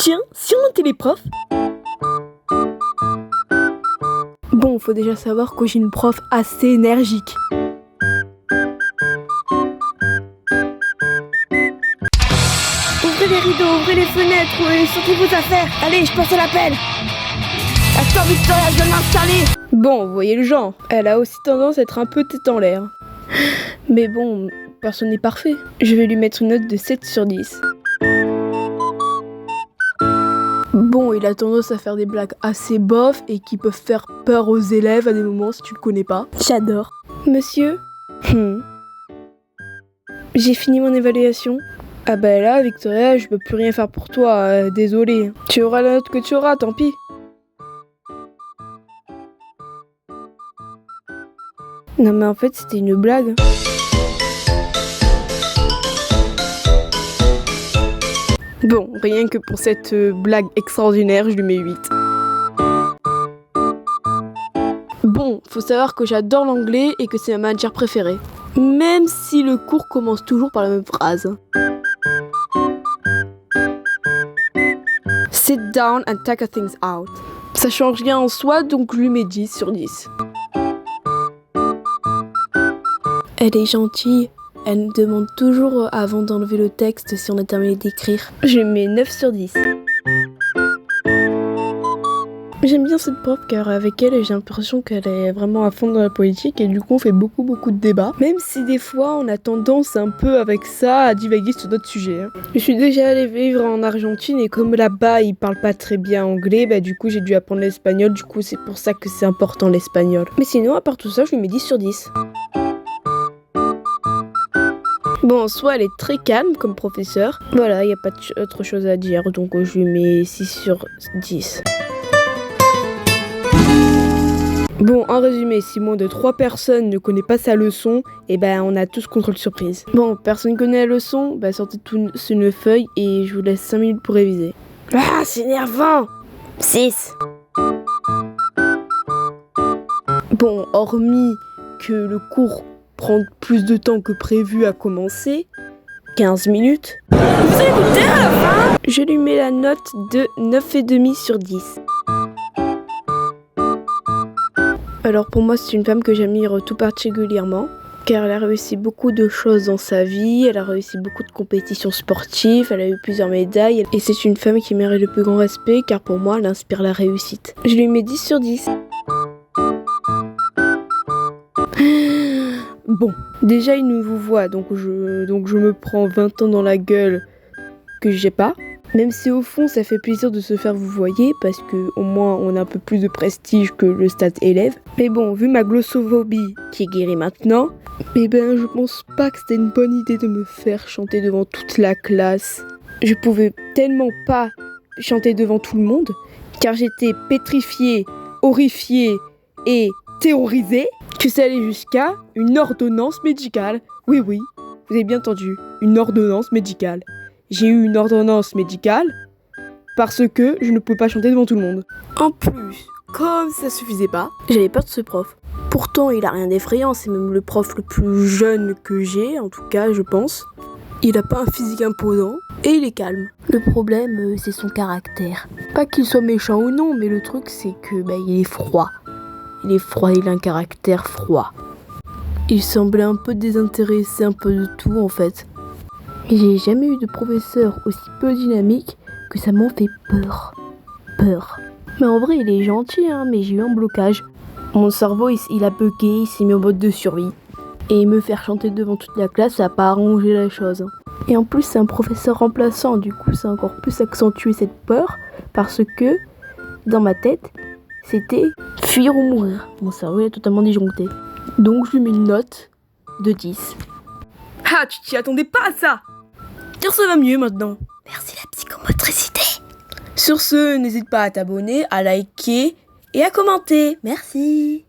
Tiens, si on était les profs. Bon, faut déjà savoir que j'ai une prof assez énergique. Ouvrez les rideaux, ouvrez les fenêtres, et sortez vos affaires. Allez, je passe à l'appel. Attends, Victoria, je viens de m'installer. Bon, vous voyez le genre. Elle a aussi tendance à être un peu tête en l'air. Mais bon, personne n'est parfait. Je vais lui mettre une note de 7 sur 10. Bon, il a tendance à faire des blagues assez bof et qui peuvent faire peur aux élèves à des moments si tu le connais pas. J'adore. Monsieur J'ai fini mon évaluation. Ah bah là, Victoria, je peux plus rien faire pour toi, désolé. Tu auras la note que tu auras, tant pis. Non mais en fait, c'était une blague. Bon, rien que pour cette blague extraordinaire, je lui mets 8. Bon, faut savoir que j'adore l'anglais et que c'est ma matière préférée. Même si le cours commence toujours par la même phrase. Sit down and take your things out. Ça change rien en soi, donc je lui mets 10 sur 10. Elle est gentille. Elle nous demande toujours avant d'enlever le texte si on a terminé d'écrire. Je lui mets 9 sur 10. J'aime bien cette prof car avec elle j'ai l'impression qu'elle est vraiment à fond dans la politique et du coup on fait beaucoup de débats. Même si des fois on a tendance un peu avec ça à divaguer sur d'autres sujets. Je suis déjà allée vivre en Argentine et comme là-bas ils parlent pas très bien anglais, bah du coup j'ai dû apprendre l'espagnol, du coup c'est pour ça que c'est important l'espagnol. Mais sinon à part tout ça je lui mets 10 sur 10. Bon, en soi, elle est très calme comme professeur. Voilà, il n'y a pas autre chose à dire, donc je lui mets 6 sur 10. Bon, en résumé, si moins de 3 personnes ne connaissent pas sa leçon, et ben on a tous contrôle surprise. Bon, personne connaît la leçon, bah sortez tous une feuille et je vous laisse 5 minutes pour réviser. Ah, c'est énervant. 6. Bon, hormis que le cours prend plus de temps que prévu à commencer, 15 minutes. Vous allez vous taire à la fin. Je lui mets la note de 9,5 sur 10. Alors pour moi c'est une femme que j'admire tout particulièrement, car elle a réussi beaucoup de choses dans sa vie, elle a réussi beaucoup de compétitions sportives, elle a eu plusieurs médailles, et c'est une femme qui mérite le plus grand respect, car pour moi elle inspire la réussite. Je lui mets 10 sur 10. Bon, déjà il nous vous voit, donc je me prends 20 ans dans la gueule que j'ai pas. Même si au fond ça fait plaisir de se faire vous voyer, parce que au moins on a un peu plus de prestige que le stade élève. Mais bon, vu ma glossophobie qui est guérie maintenant, eh ben je pense pas que c'était une bonne idée de me faire chanter devant toute la classe. Je pouvais tellement pas chanter devant tout le monde, car j'étais pétrifiée, horrifiée et terrorisée, que ça allait jusqu'à une ordonnance médicale. Oui, vous avez bien entendu, une ordonnance médicale. J'ai eu une ordonnance médicale parce que je ne pouvais pas chanter devant tout le monde. En plus, comme ça suffisait pas, j'avais peur de ce prof. Pourtant, il a rien d'effrayant, c'est même le prof le plus jeune que j'ai, en tout cas, je pense. Il a pas un physique imposant et il est calme. Le problème, c'est son caractère. Pas qu'il soit méchant ou non, mais le truc, c'est que il est froid. Il est froid, il a un caractère froid. Il semblait un peu désintéressé, un peu de tout en fait. J'ai jamais eu de professeur aussi peu dynamique que ça m'en fait peur. Mais en vrai, il est gentil, mais j'ai eu un blocage. Mon cerveau, il a bugué, il s'est mis en mode de survie. Et me faire chanter devant toute la classe, ça n'a pas arrangé la chose. Et en plus, c'est un professeur remplaçant, du coup, ça a encore plus accentué cette peur, parce que, dans ma tête, c'était fuir ou mourir. Mon cerveau est totalement disjoncté. Donc, je lui mets une note de 10. Ah, tu t'y attendais pas à ça! Dire ça va mieux maintenant. Merci la psychomotricité. Sur ce, n'hésite pas à t'abonner, à liker et à commenter. Merci.